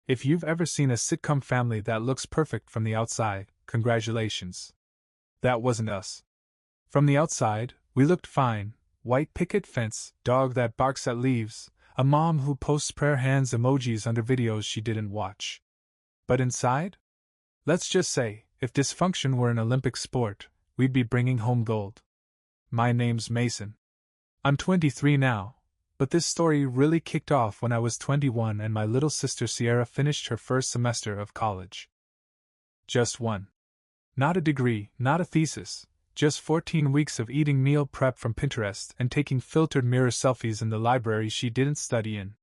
If you've ever seen a sitcom family that looks perfect from the outside, congratulations. That wasn't us. From the outside, we looked fine: white picket fence, dog that barks at leaves, a mom who posts prayer hands emojis under videos she didn't watch. But inside? Let's just say, if dysfunction were an Olympic sport, we'd be bringing home gold. My name's Mason. I'm 23 now, but this story really kicked off when I was 21 and my little sister Sierra finished her first semester of college. Just one. Not a degree, not a thesis, just 14 weeks of eating meal prep from Pinterest and taking filtered mirror selfies in the library she didn't study in.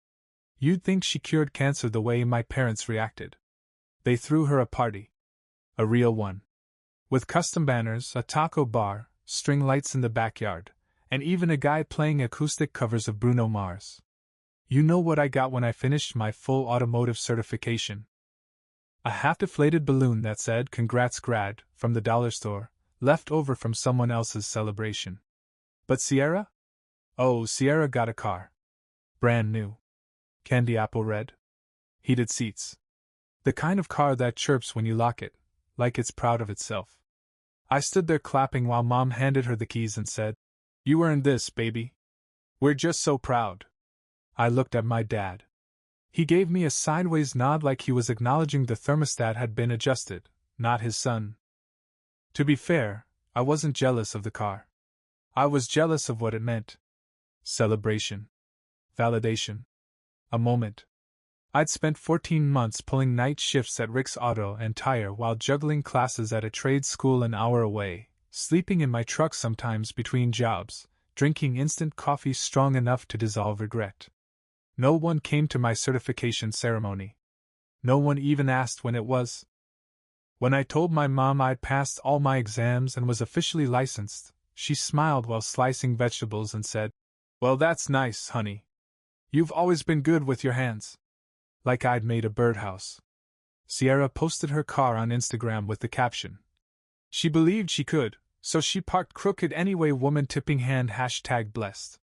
You'd think she cured cancer the way my parents reacted. They threw her a party. A real one. With custom banners, a taco bar, string lights in the backyard, and even a guy playing acoustic covers of Bruno Mars. You know what I got when I finished my full automotive certification? A half-deflated balloon that said "Congrats grad" from the dollar store, left over from someone else's celebration. But Sierra? Oh, Sierra got a car. Brand new. Candy apple red. Heated seats. The kind of car that chirps when you lock it, like it's proud of itself. I stood there clapping while Mom handed her the keys and said, "You earned this, baby. We're just so proud." I looked at my dad. He gave me a sideways nod like he was acknowledging the thermostat had been adjusted, not his son. To be fair, I wasn't jealous of the car. I was jealous of what it meant. Celebration. Validation. A moment. I'd spent 14 months pulling night shifts at Rick's Auto and Tire while juggling classes at a trade school an hour away, sleeping in my truck sometimes between jobs, drinking instant coffee strong enough to dissolve regret. No one came to my certification ceremony. No one even asked when it was. When I told my mom I'd passed all my exams and was officially licensed, she smiled while slicing vegetables and said, "Well, that's nice, honey. You've always been good with your hands." Like I'd made a birdhouse. Sierra posted her car on Instagram with the caption, "She believed she could, so she parked crooked anyway, woman tipping hand #blessed."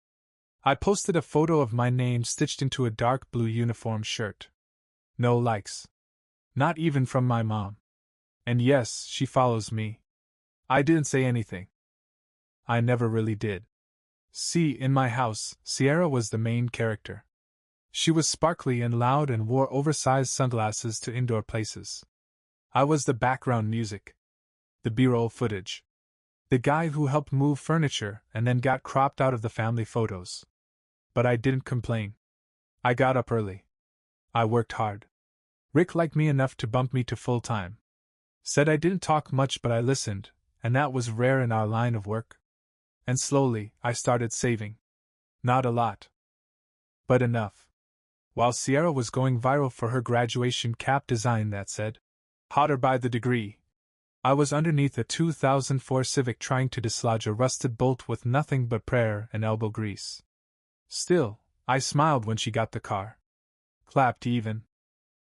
I posted a photo of my name stitched into a dark blue uniform shirt. No likes. Not even from my mom. And yes, she follows me. I didn't say anything. I never really did. See, in my house, Sierra was the main character. She was sparkly and loud and wore oversized sunglasses to indoor places. I was the background music. The B-roll footage. The guy who helped move furniture and then got cropped out of the family photos. But I didn't complain. I got up early. I worked hard. Rick liked me enough to bump me to full-time. Said I didn't talk much but I listened, and that was rare in our line of work. And slowly, I started saving. Not a lot. But enough. While Sierra was going viral for her graduation cap design that said, "Hotter by the degree," I was underneath a 2004 Civic trying to dislodge a rusted bolt with nothing but prayer and elbow grease. Still, I smiled when she got the car. Clapped even.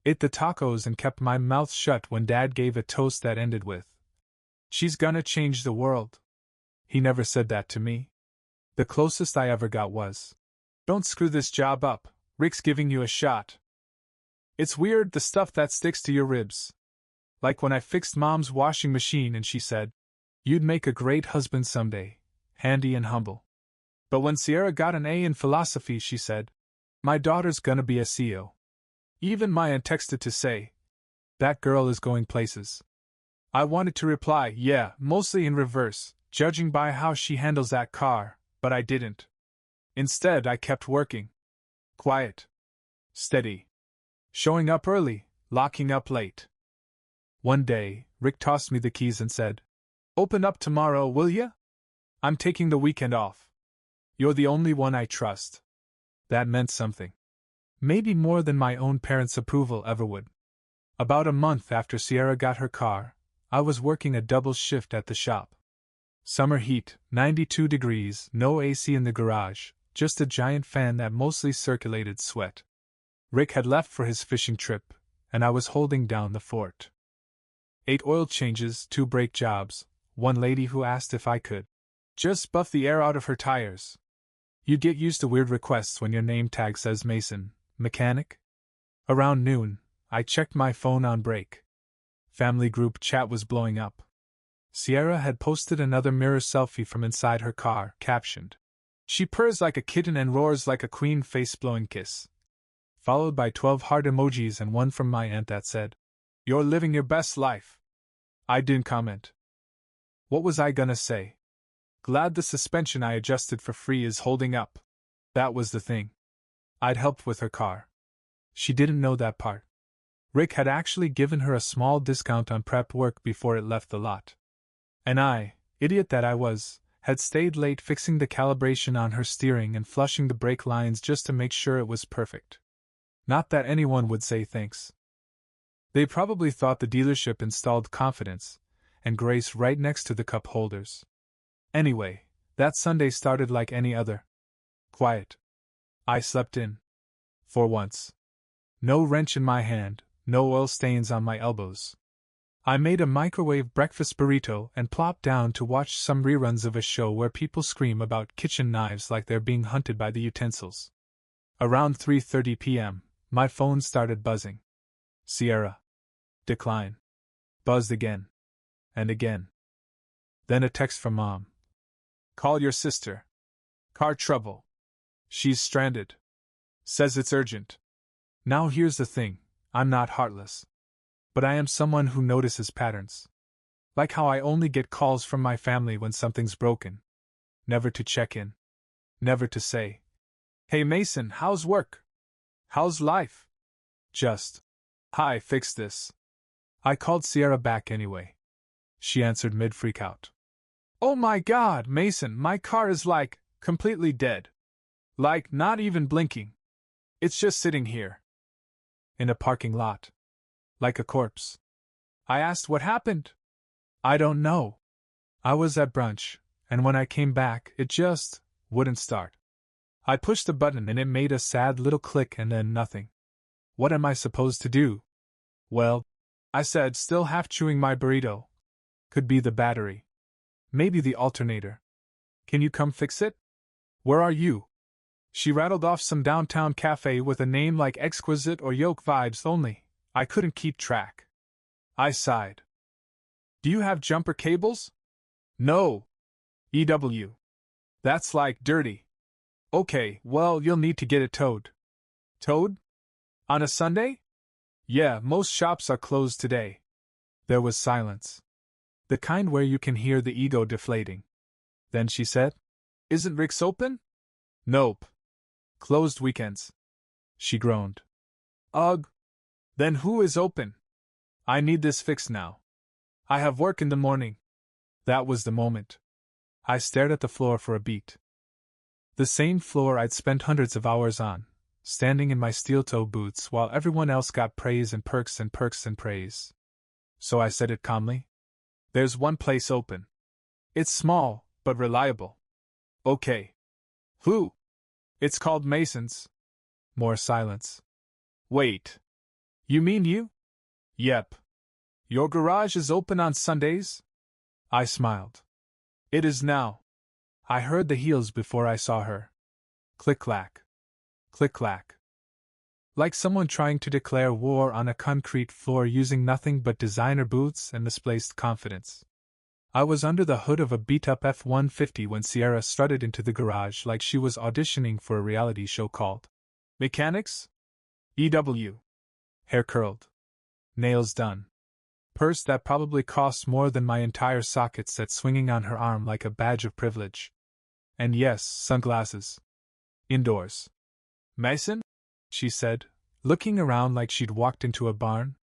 Ate the tacos and kept my mouth shut when Dad gave a toast that ended with, "She's gonna change the world." He never said that to me. The closest I ever got was, "Don't screw this job up, Rick's giving you a shot." It's weird, the stuff that sticks to your ribs. Like when I fixed Mom's washing machine and she said, "You'd make a great husband someday, handy and humble." But when Sierra got an A in philosophy, she said, "My daughter's gonna be a CEO." Even Maya texted to say, "That girl is going places." I wanted to reply, "Yeah, mostly in reverse, judging by how she handles that car," but I didn't. Instead, I kept working. Quiet. Steady. Showing up early, locking up late. One day, Rick tossed me the keys and said, "Open up tomorrow, will ya? I'm taking the weekend off. You're the only one I trust." That meant something. Maybe more than my own parents' approval ever would. About a month after Sierra got her car, I was working a double shift at the shop. Summer heat, 92 degrees, no AC in the garage, just a giant fan that mostly circulated sweat. Rick had left for his fishing trip, and I was holding down the fort. 8 oil changes, 2 brake jobs, one lady who asked if I could just buff the air out of her tires. You get used to weird requests when your name tag says Mason, mechanic. Around noon, I checked my phone on break. Family group chat was blowing up. Sierra had posted another mirror selfie from inside her car, captioned, "She purrs like a kitten and roars like a queen, face-blowing kiss." Followed by 12 heart emojis and one from my aunt that said, "You're living your best life." I didn't comment. What was I gonna say? Glad the suspension I adjusted for free is holding up. That was the thing. I'd helped with her car. She didn't know that part. Rick had actually given her a small discount on prep work before it left the lot. And I, idiot that I was, had stayed late fixing the calibration on her steering and flushing the brake lines just to make sure it was perfect. Not that anyone would say thanks. They probably thought the dealership installed confidence and grace right next to the cup holders. Anyway, that Sunday started like any other. Quiet. I slept in. For once. No wrench in my hand, no oil stains on my elbows. I made a microwave breakfast burrito and plopped down to watch some reruns of a show where people scream about kitchen knives like they're being hunted by the utensils. Around 3:30 p.m., my phone started buzzing. Sierra. Decline. Buzzed again. And again. Then a text from Mom. "Call your sister. Car trouble. She's stranded. Says it's urgent." Now here's the thing, I'm not heartless. But I am someone who notices patterns. Like how I only get calls from my family when something's broken. Never to check in. Never to say, "Hey Mason, how's work? How's life?" Just, "Hi, fix this." I called Sierra back anyway. She answered mid-freakout. "Oh my God, Mason, my car is like, completely dead. Like, not even blinking. It's just sitting here. In a parking lot. Like a corpse." I asked what happened. "I don't know. I was at brunch, and when I came back, it just wouldn't start. I pushed the button and it made a sad little click and then nothing. What am I supposed to do?" "Well," I said, still half chewing my burrito. "Could be the battery. Maybe the alternator. Can you come fix it? Where are you?" She rattled off some downtown cafe with a name like Exquisite or Yoke Vibes only. I couldn't keep track. I sighed. "Do you have jumper cables?" "No. EW. That's like dirty." "Okay, well, you'll need to get it towed." "Towed? On a Sunday?" "Yeah, most shops are closed today." There was silence. The kind where you can hear the ego deflating. Then she said, "Isn't Rick's open?" "Nope. Closed weekends." She groaned. "Ugh. Then who is open? I need this fixed now. I have work in the morning." That was the moment. I stared at the floor for a beat. The same floor I'd spent hundreds of hours on, standing in my steel-toe boots while everyone else got praise and perks and perks and praise. So I said it calmly. "There's one place open. It's small, but reliable." "Okay. Who?" "It's called Mason's." More silence. "Wait. You mean you?" "Yep. Your garage is open on Sundays?" I smiled. "It is now." I heard the heels before I saw her. Click-clack. Click-clack. Like someone trying to declare war on a concrete floor using nothing but designer boots and misplaced confidence. I was under the hood of a beat-up F-150 when Sierra strutted into the garage like she was auditioning for a reality show called Mechanics? EW. Hair curled. Nails done. Purse that probably cost more than my entire socket set swinging on her arm like a badge of privilege. And yes, sunglasses. Indoors. "Mason?" she said, looking around like she'd walked into a barn.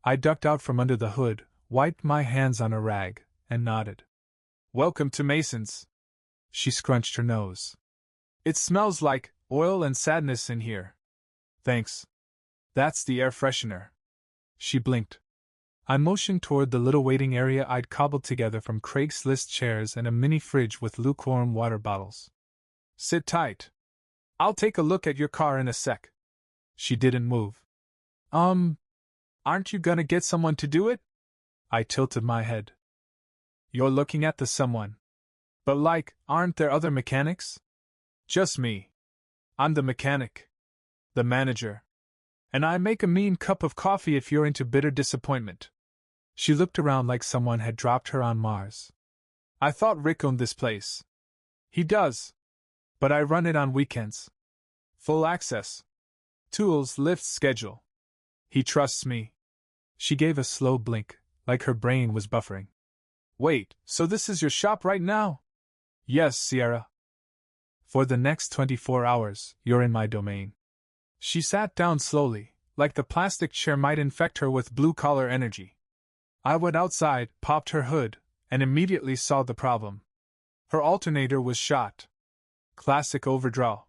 I ducked out from under the hood, wiped my hands on a rag, and nodded. "Welcome to Mason's." She scrunched her nose. "It smells like oil and sadness in here." "Thanks. That's the air freshener." She blinked. I motioned toward the little waiting area I'd cobbled together from Craigslist chairs and a mini fridge with lukewarm water bottles. "Sit tight. I'll take a look at your car in a sec." She didn't move. Aren't you gonna get someone to do it?" I tilted my head. "You're looking at the someone. But aren't there other mechanics?" "Just me. I'm the mechanic. The manager." And I make a mean cup of coffee if you're into bitter disappointment. She looked around like someone had dropped her on Mars. I thought Rick owned this place. He does. But I run it on weekends. Full access. Tools, lifts, schedule. He trusts me. She gave a slow blink, like her brain was buffering. Wait, so this is your shop right now? Yes, Sierra. For the next 24 hours, you're in my domain. She sat down slowly, like the plastic chair might infect her with blue-collar energy. I went outside, popped her hood, and immediately saw the problem. Her alternator was shot. Classic overdraw.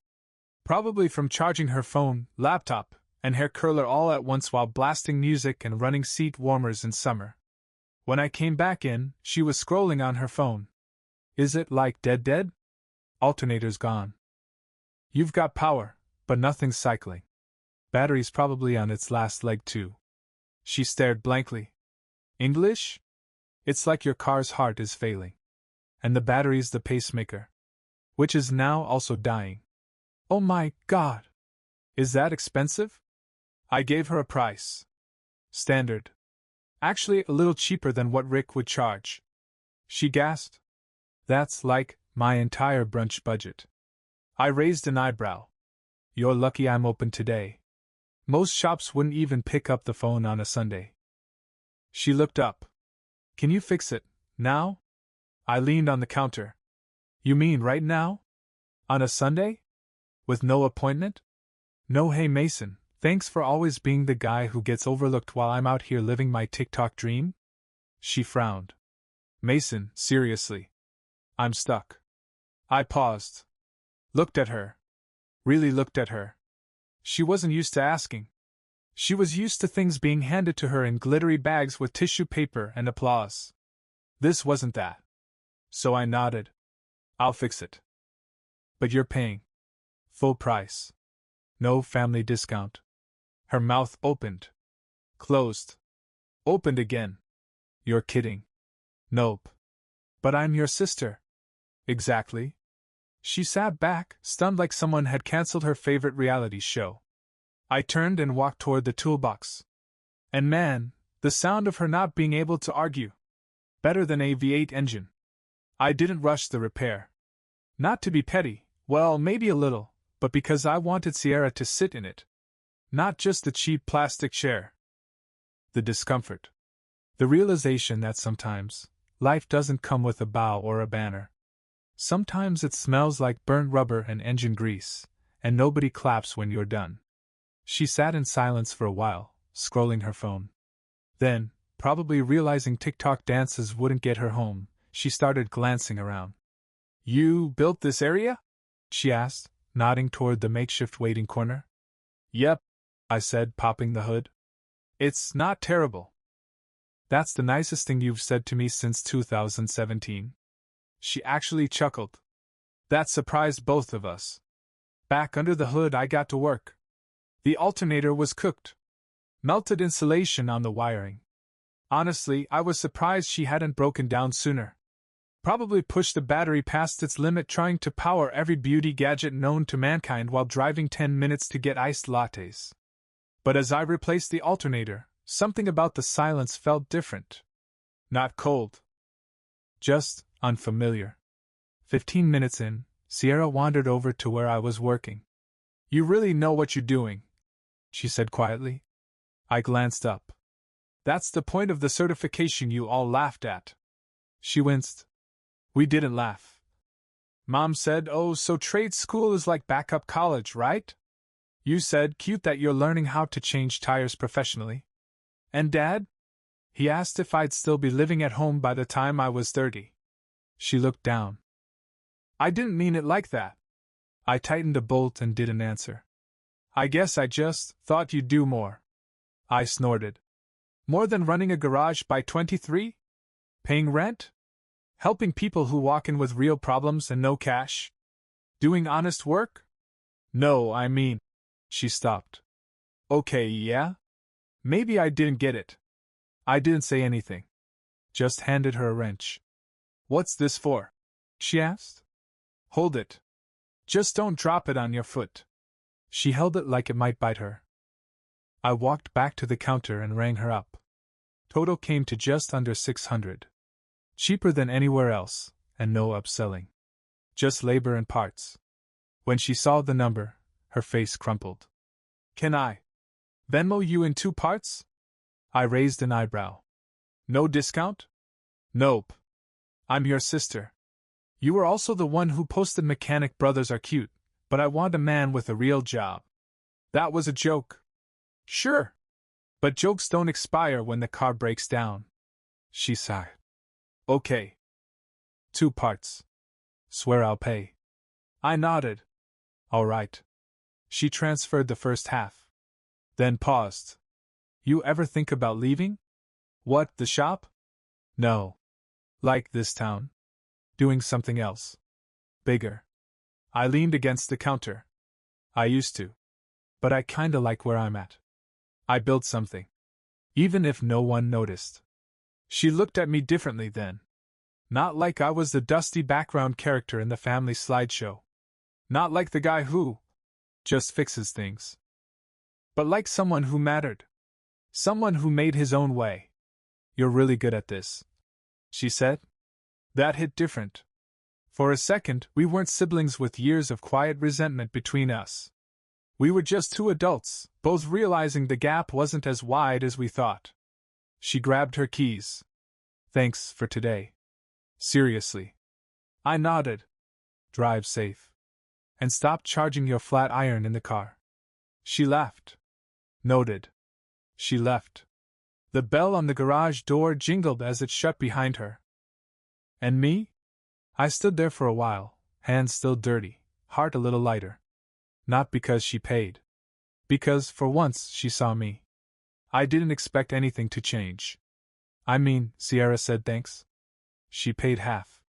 Probably from charging her phone, laptop, and hair curler all at once while blasting music and running seat warmers in summer. When I came back in, she was scrolling on her phone. Is it like dead? Alternator's gone. You've got power, but nothing's cycling. Battery's probably on its last leg too. She stared blankly. English? It's like your car's heart is failing. And the battery's the pacemaker. Which is now also dying. Oh my God! Is that expensive? I gave her a price. Standard. Actually a little cheaper than what Rick would charge. She gasped. That's like my entire brunch budget. I raised an eyebrow. You're lucky I'm open today. Most shops wouldn't even pick up the phone on a Sunday. She looked up. Can you fix it, now? I leaned on the counter. You mean right now? On a Sunday? With no appointment? No, hey Mason, thanks for always being the guy who gets overlooked while I'm out here living my TikTok dream? She frowned. Mason, seriously. I'm stuck. I paused. Looked at her. Really looked at her. She wasn't used to asking. She was used to things being handed to her in glittery bags with tissue paper and applause. This wasn't that. So I nodded. I'll fix it. But you're paying. Full price. No family discount. Her mouth opened. Closed. Opened again. You're kidding. Nope. But I'm your sister. Exactly. She sat back, stunned like someone had cancelled her favorite reality show. I turned and walked toward the toolbox. And man, the sound of her not being able to argue. Better than a V8 engine. I didn't rush the repair. Not to be petty, well, maybe a little, but because I wanted Sierra to sit in it. Not just the cheap plastic chair. The discomfort. The realization that sometimes, life doesn't come with a bow or a banner. Sometimes it smells like burnt rubber and engine grease, and nobody claps when you're done. She sat in silence for a while, scrolling her phone. Then, probably realizing TikTok dances wouldn't get her home, she started glancing around. You built this area? She asked, nodding toward the makeshift waiting corner. Yep, I said, popping the hood. It's not terrible. That's the nicest thing you've said to me since 2017. She actually chuckled. That surprised both of us. Back under the hood, I got to work. The alternator was cooked. Melted insulation on the wiring. Honestly, I was surprised she hadn't broken down sooner. Probably pushed the battery past its limit trying to power every beauty gadget known to mankind while driving 10 minutes to get iced lattes. But as I replaced the alternator, something about the silence felt different. Not cold. Just unfamiliar. 15 minutes in, Sierra wandered over to where I was working. You really know what you're doing, she said quietly. I glanced up. That's the point of the certification you all laughed at. She winced. We didn't laugh. Mom said, oh, so trade school is like backup college, right? You said, cute, that you're learning how to change tires professionally. And Dad? He asked if I'd still be living at home by the time I was 30. She looked down. I didn't mean it like that. I tightened a bolt and didn't answer. I guess I just thought you'd do more. I snorted. More than running a garage by 23? Paying rent? Helping people who walk in with real problems and no cash? Doing honest work? No, I mean... She stopped. Okay, yeah? Maybe I didn't get it. I didn't say anything. Just handed her a wrench. What's this for? She asked. Hold it. Just don't drop it on your foot. She held it like it might bite her. I walked back to the counter and rang her up. Total came to just under 600. Cheaper than anywhere else, and no upselling. Just labor and parts. When she saw the number, her face crumpled. Can I Venmo you in 2 parts? I raised an eyebrow. No discount? Nope. I'm your sister. You were also the one who posted Mechanic Brothers are cute, but I want a man with a real job. That was a joke. Sure. But jokes don't expire when the car breaks down. She sighed. Okay. 2 parts. Swear I'll pay. I nodded. All right. She transferred the first half. Then paused. You ever think about leaving? What, the shop? No. Like this town. Doing something else. Bigger. I leaned against the counter. I used to. But I kinda like where I'm at. I built something. Even if no one noticed. She looked at me differently then. Not like I was the dusty background character in the family slideshow. Not like the guy who just fixes things. But like someone who mattered. Someone who made his own way. You're really good at this, she said. That hit different. For a second, we weren't siblings with years of quiet resentment between us. We were just 2 adults, both realizing the gap wasn't as wide as we thought. She grabbed her keys. Thanks for today. Seriously. I nodded. Drive safe. And stop charging your flat iron in the car. She laughed. Noted. She left. The bell on the garage door jingled as it shut behind her. And me? I stood there for a while, hands still dirty, heart a little lighter. Not because she paid. Because, for once, she saw me. I didn't expect anything to change. I mean, Sierra said thanks. She paid half.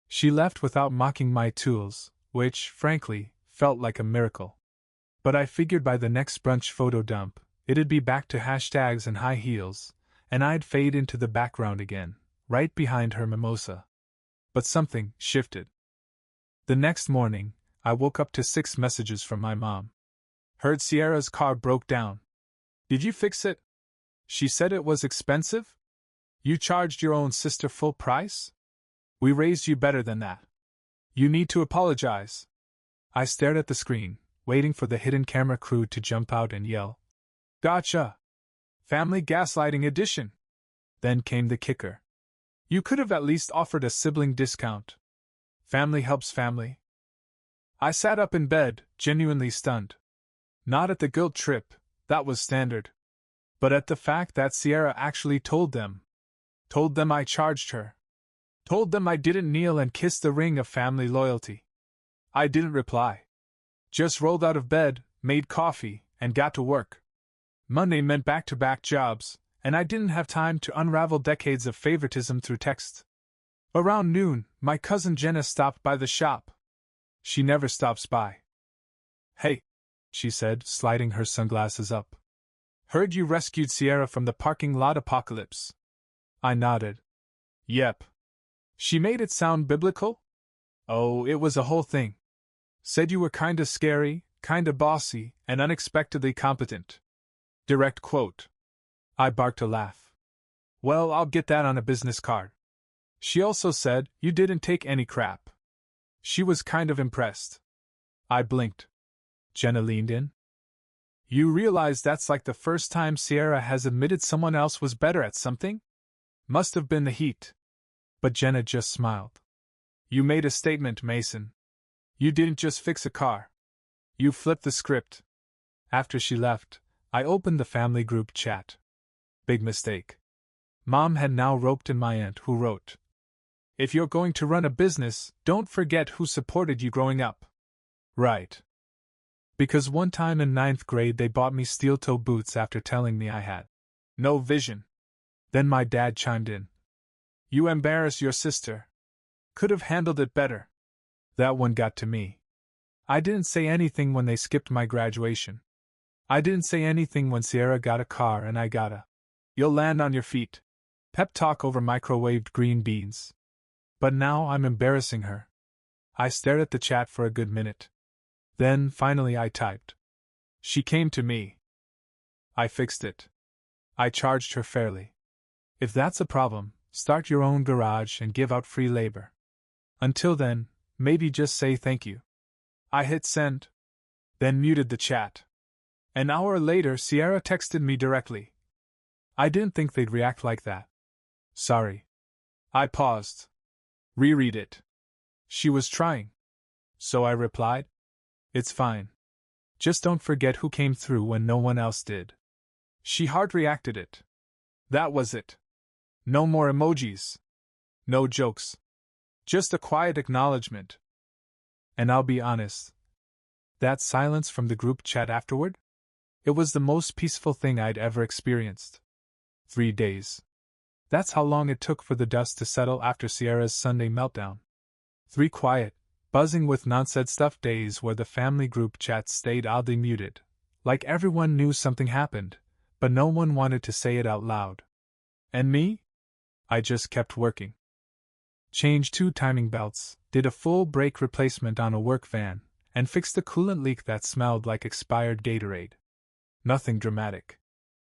She left without mocking my tools, which, frankly, felt like a miracle. But I figured by the next brunch photo dump, it'd be back to hashtags and high heels, and I'd fade into the background again, right behind her mimosa. But something shifted. The next morning, I woke up to 6 messages from my mom. Heard Sierra's car broke down. Did you fix it? She said it was expensive? You charged your own sister full price? We raised you better than that. You need to apologize. I stared at the screen, waiting for the hidden camera crew to jump out and yell, Gotcha! Family gaslighting edition! Then came the kicker. You could have at least offered a sibling discount. Family helps family. I sat up in bed, genuinely stunned. Not at the guilt trip, that was standard. But at the fact that Sierra actually told them. Told them I charged her. Told them I didn't kneel and kiss the ring of family loyalty. I didn't reply. Just rolled out of bed, made coffee, and got to work. Monday meant back-to-back jobs, and I didn't have time to unravel decades of favoritism through text. Around noon, my cousin Jenna stopped by the shop. She never stops by. Hey, she said, sliding her sunglasses up. Heard you rescued Sierra from the parking lot apocalypse. I nodded. Yep. She made it sound biblical? Oh, it was a whole thing. Said you were kinda scary, kinda bossy, and unexpectedly competent. Direct quote. I barked a laugh. Well, I'll get that on a business card. She also said you didn't take any crap. She was kind of impressed. I blinked. Jenna leaned in. You realize that's like the first time Sierra has admitted someone else was better at something? Must have been the heat. But Jenna just smiled. You made a statement, Mason. You didn't just fix a car. You flipped the script. After she left, I opened the family group chat. Big mistake. Mom had now roped in my aunt who wrote, If you're going to run a business, don't forget who supported you growing up. Right. Because one time in 9th grade they bought me steel-toe boots after telling me I had no vision. Then my dad chimed in. You embarrass your sister. Could have handled it better. That one got to me. I didn't say anything when they skipped my graduation. I didn't say anything when Sierra got a car and I got a you'll land on your feet pep talk over microwaved green beans. But now I'm embarrassing her. I stared at the chat for a good minute. Then, finally I typed. She came to me. I fixed it. I charged her fairly. If that's a problem, start your own garage and give out free labor. Until then, maybe just say thank you. I hit send. Then muted the chat. An hour later, Sierra texted me directly. I didn't think they'd react like that. Sorry. I paused. Reread it. She was trying. So I replied, it's fine. Just don't forget who came through when no one else did. She heart reacted it. That was it. No more emojis. No jokes. Just a quiet acknowledgement. And I'll be honest. That silence from the group chat afterward? It was the most peaceful thing I'd ever experienced. 3 days. That's how long it took for the dust to settle after Sierra's Sunday meltdown. 3 quiet, buzzing with non-said stuff days where the family group chat stayed oddly muted, like everyone knew something happened, but no one wanted to say it out loud. And me? I just kept working. Changed 2 timing belts, did a full brake replacement on a work van, and fixed a coolant leak that smelled like expired Gatorade. Nothing dramatic.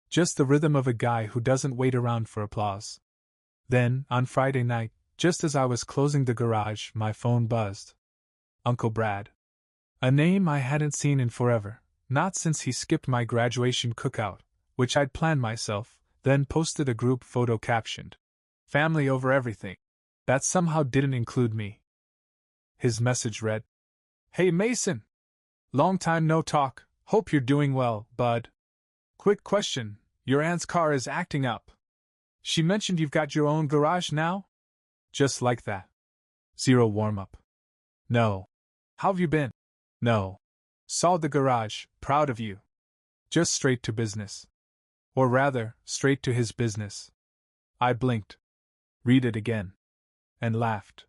Just the rhythm of a guy who doesn't wait around for applause. Then, on Friday night, just as I was closing the garage, my phone buzzed. Uncle Brad. A name I hadn't seen in forever, not since he skipped my graduation cookout, which I'd planned myself, then posted a group photo captioned, "Family over everything." That somehow didn't include me. His message read, "Hey Mason! Long time no talk, hope you're doing well, bud. Quick question, your aunt's car is acting up. She mentioned you've got your own garage now?" Just like that. 0 warm-up. No. How've you been? No. Saw the garage, proud of you. Just straight to business. Or rather, straight to his business. I blinked. Read it again. And laughed.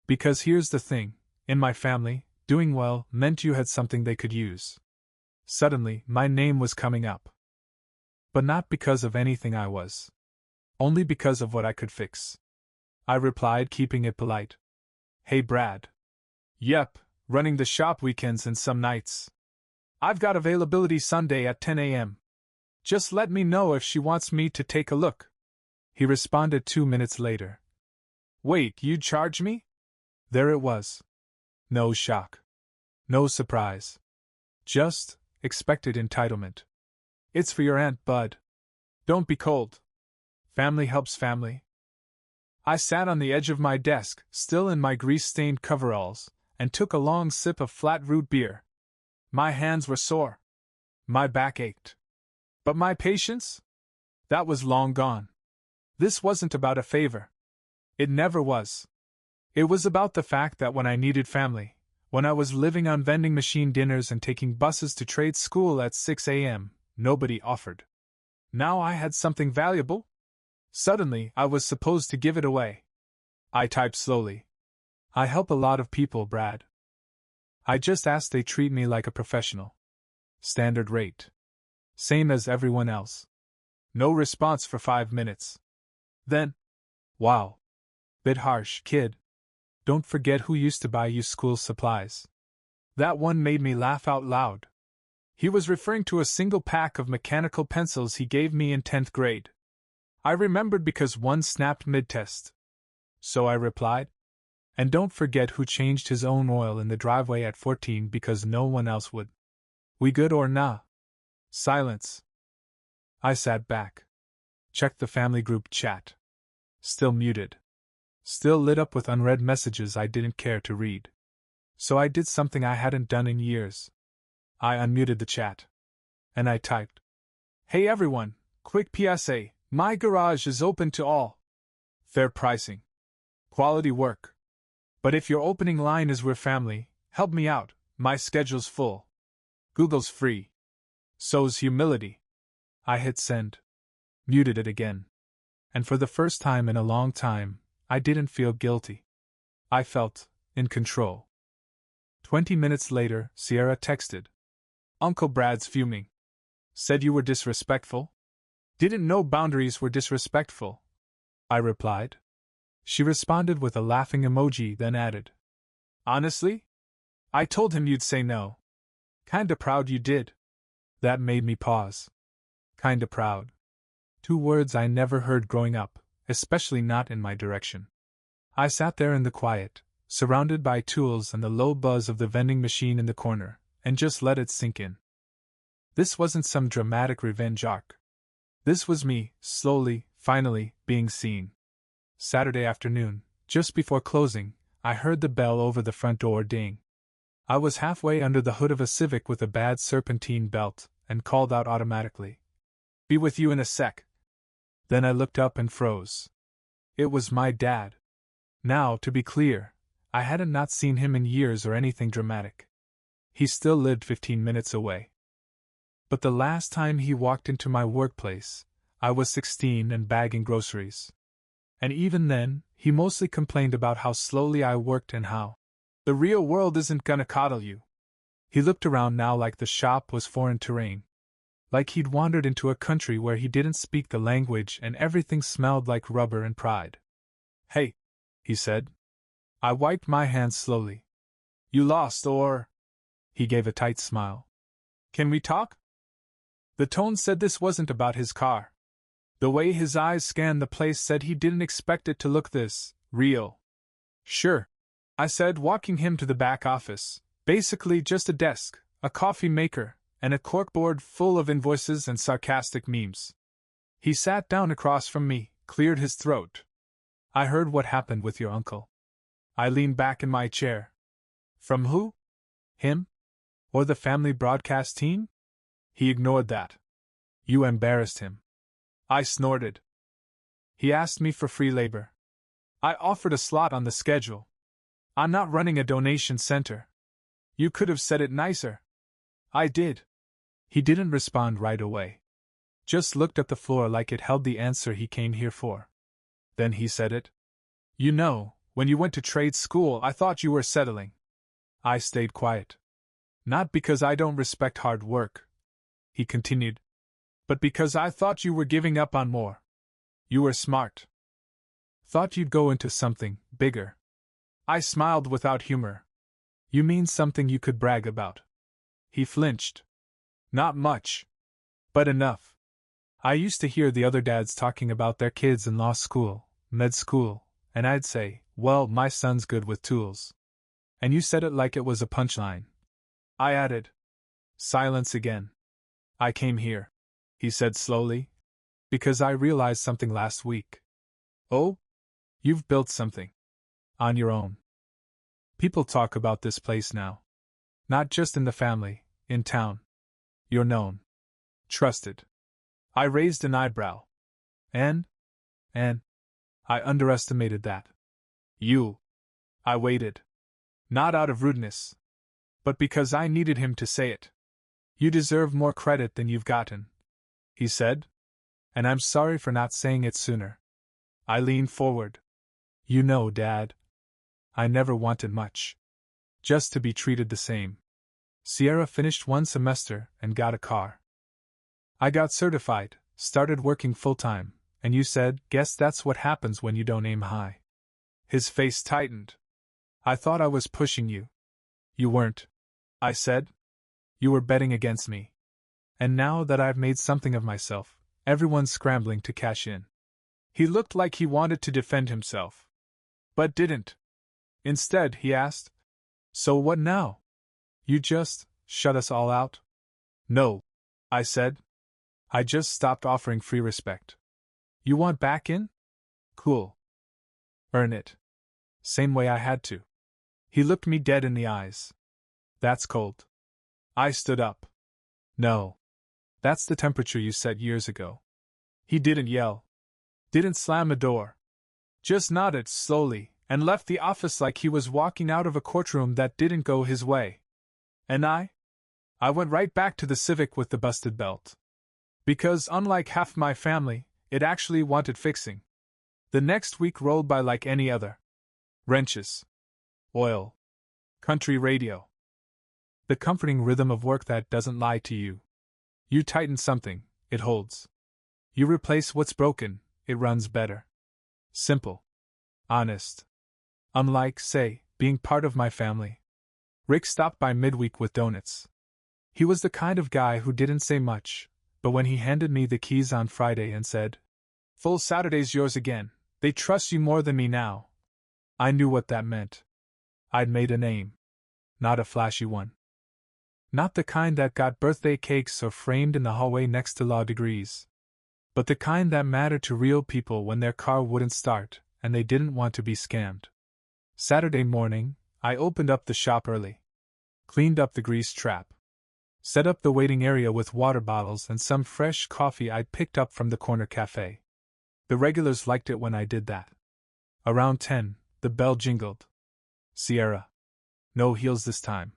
Because here's the thing, in my family, doing well meant you had something they could use. Suddenly, my name was coming up. But not because of anything I was. Only because of what I could fix. I replied, keeping it polite. Hey Brad. Yep, running the shop weekends and some nights. I've got availability Sunday at 10 a.m. Just let me know if she wants me to take a look. He responded 2 minutes later. Wait, you'd charge me? There it was. No shock. No surprise. Just expected entitlement. It's for your aunt, bud. Don't be cold. Family helps family. I sat on the edge of my desk, still in my grease-stained coveralls, and took a long sip of flat root beer. My hands were sore. My back ached. But my patience? That was long gone. This wasn't about a favor. It never was. It was about the fact that when I needed family, when I was living on vending machine dinners and taking buses to trade school at 6 a.m., nobody offered. Now I had something valuable. Suddenly, I was supposed to give it away. I typed slowly. I help a lot of people, Brad. I just ask they treat me like a professional. Standard rate. Same as everyone else. No response for 5 minutes. Then, wow. Bit harsh, kid. Don't forget who used to buy you school supplies. That one made me laugh out loud. He was referring to a single pack of mechanical pencils he gave me in 10th grade. I remembered because one snapped mid-test. So I replied, and don't forget who changed his own oil in the driveway at 14 because no one else would. We good or nah? Silence. I sat back. Checked the family group chat. Still muted. Still lit up with unread messages I didn't care to read. So I did something I hadn't done in years. I unmuted the chat. And I typed, "Hey everyone, quick PSA, my garage is open to all. Fair pricing. Quality work. But if your opening line is we're family, help me out, my schedule's full. Google's free. So's humility." I hit send. Muted it again. And for the first time in a long time, I didn't feel guilty. I felt in control. 20 minutes later, Sierra texted. Uncle Brad's fuming. Said you were disrespectful? Didn't know boundaries were disrespectful. I replied. She responded with a laughing emoji, then added, Honestly? I told him you'd say no. Kinda proud you did. That made me pause. kinda proud. 2 words I never heard growing up, especially not in my direction. I sat there in the quiet, surrounded by tools and the low buzz of the vending machine in the corner, and just let it sink in. This wasn't some dramatic revenge arc. This was me, slowly, finally, being seen. Saturday afternoon, just before closing, I heard the bell over the front door ding. I was halfway under the hood of a Civic with a bad serpentine belt, and called out automatically, "Be with you in a sec." Then I looked up and froze. It was my dad. Now, to be clear, I hadn't not seen him in years or anything dramatic. He still lived 15 minutes away. But the last time he walked into my workplace, I was 16 and bagging groceries. And even then, he mostly complained about how slowly I worked and how the real world isn't gonna coddle you. He looked around now like the shop was foreign terrain. Like he'd wandered into a country where he didn't speak the language and everything smelled like rubber and pride. "Hey," he said. I wiped my hands slowly. "You lost or—" He gave a tight smile. "Can we talk?" The tone said this wasn't about his car. The way his eyes scanned the place said he didn't expect it to look this real. "Sure," I said, walking him to the back office. Basically just a desk, a coffee maker, and a corkboard full of invoices and sarcastic memes. He sat down across from me, cleared his throat. "I heard what happened with your uncle." I leaned back in my chair. "From who? Him? Or the family broadcast team?" He ignored that. "You embarrassed him." I snorted. "He asked me for free labor. I offered a slot on the schedule. I'm not running a donation center." "You could have said it nicer." "I did." He didn't respond right away. Just looked at the floor like it held the answer he came here for. Then he said it. "You know, when you went to trade school, I thought you were settling." I stayed quiet. "Not because I don't respect hard work," he continued, "but because I thought you were giving up on more. You were smart. Thought you'd go into something bigger." I smiled without humor. "You mean something you could brag about?" He flinched. "Not much. But enough. I used to hear the other dads talking about their kids in law school, med school, and I'd say, well, my son's good with tools. And you said it like it was a punchline." I added. Silence again. "I came here," he said slowly, "because I realized something last week." "Oh? You've built something. On your own." "People talk about this place now. Not just in the family, in town. You're known. Trusted." I raised an eyebrow. And I underestimated that. "You." I waited. Not out of rudeness, but because I needed him to say it. "You deserve more credit than you've gotten," he said. "And I'm sorry for not saying it sooner." I leaned forward. "You know, Dad, I never wanted much. Just to be treated the same. Sierra finished 1 semester and got a car. I got certified, started working full-time, and you said, guess that's what happens when you don't aim high." His face tightened. "I thought I was pushing you." "You weren't," I said. "You were betting against me. And now that I've made something of myself, everyone's scrambling to cash in." He looked like he wanted to defend himself, but didn't. Instead, he asked, "So what now? You just shut us all out?" "No," I said. "I just stopped offering free respect." "You want back in? Cool. Earn it. Same way I had to." He looked me dead in the eyes. "That's cold." I stood up. "No. That's the temperature you set years ago." He didn't yell. Didn't slam a door. Just nodded slowly and left the office like he was walking out of a courtroom that didn't go his way. And I went right back to the Civic with the busted belt. Because, unlike half my family, it actually wanted fixing. The next week rolled by like any other. Wrenches. Oil. Country radio. The comforting rhythm of work that doesn't lie to you. You tighten something, it holds. You replace what's broken, it runs better. Simple. Honest. Unlike, say, being part of my family. Rick stopped by midweek with donuts. He was the kind of guy who didn't say much, but when he handed me the keys on Friday and said, "Full Saturday's yours again, they trust you more than me now," I knew what that meant. I'd made a name. Not a flashy one. Not the kind that got birthday cakes or framed in the hallway next to law degrees. But the kind that mattered to real people when their car wouldn't start and they didn't want to be scammed. Saturday morning, I opened up the shop early. Cleaned up the grease trap. Set up the waiting area with water bottles and some fresh coffee I'd picked up from the corner cafe. The regulars liked it when I did that. Around 10, the bell jingled. Sierra. No heels this time.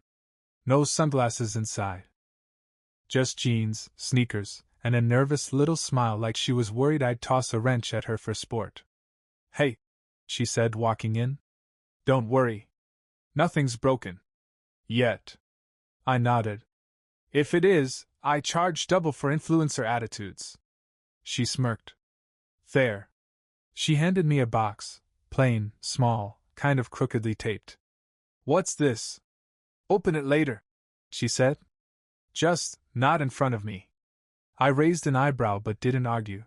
No sunglasses inside. Just jeans, sneakers, and a nervous little smile like she was worried I'd toss a wrench at her for sport. "Hey," she said, walking in. "Don't worry. Nothing's broken. Yet." I nodded. "If it is, I charge double for influencer attitudes." She smirked. "There." She handed me a box, plain, small, kind of crookedly taped. "What's this?" "Open it later," she said. "Just, not in front of me." I raised an eyebrow but didn't argue.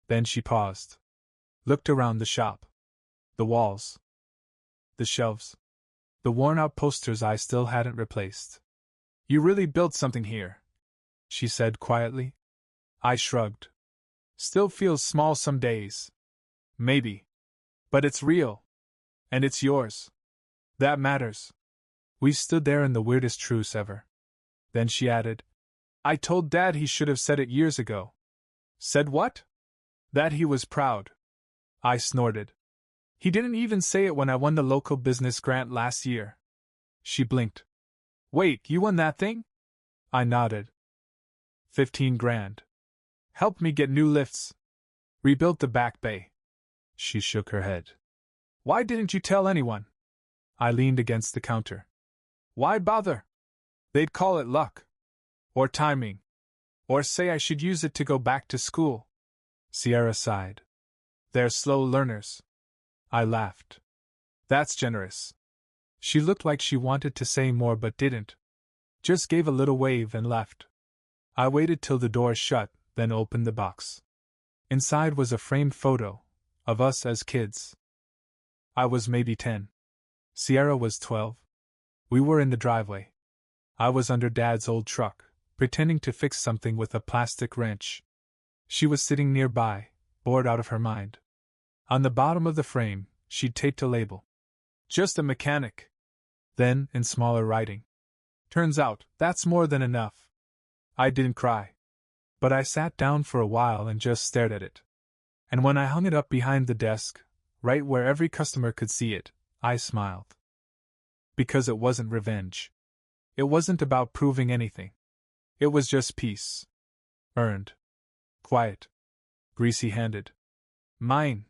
Then she paused. Looked around the shop. The walls. The shelves. The worn-out posters I still hadn't replaced. "You really built something here," she said quietly. I shrugged. "Still feels small some days." "Maybe. But it's real. And it's yours. That matters." We stood there in the weirdest truce ever. Then she added, "I told Dad he should have said it years ago." "Said what?" "That he was proud." I snorted. "He didn't even say it when I won the local business grant last year." She blinked. "Wait, you won that thing?" I nodded. 15 grand. Helped me get new lifts. Rebuilt the back bay." She shook her head. "Why didn't you tell anyone?" I leaned against the counter. "Why bother? They'd call it luck. Or timing. Or say I should use it to go back to school." Sierra sighed. "They're slow learners." I laughed. "That's generous." She looked like she wanted to say more but didn't. Just gave a little wave and left. I waited till the door shut, then opened the box. Inside was a framed photo of us as kids. I was maybe 10. Sierra was 12. We were in the driveway. I was under Dad's old truck, pretending to fix something with a plastic wrench. She was sitting nearby, bored out of her mind. On the bottom of the frame, she'd taped a label. "Just a mechanic." Then, in smaller writing, "Turns out, that's more than enough." I didn't cry. But I sat down for a while and just stared at it. And when I hung it up behind the desk, right where every customer could see it, I smiled. Because it wasn't revenge. It wasn't about proving anything. It was just peace. Earned. Quiet. Greasy-handed. Mine.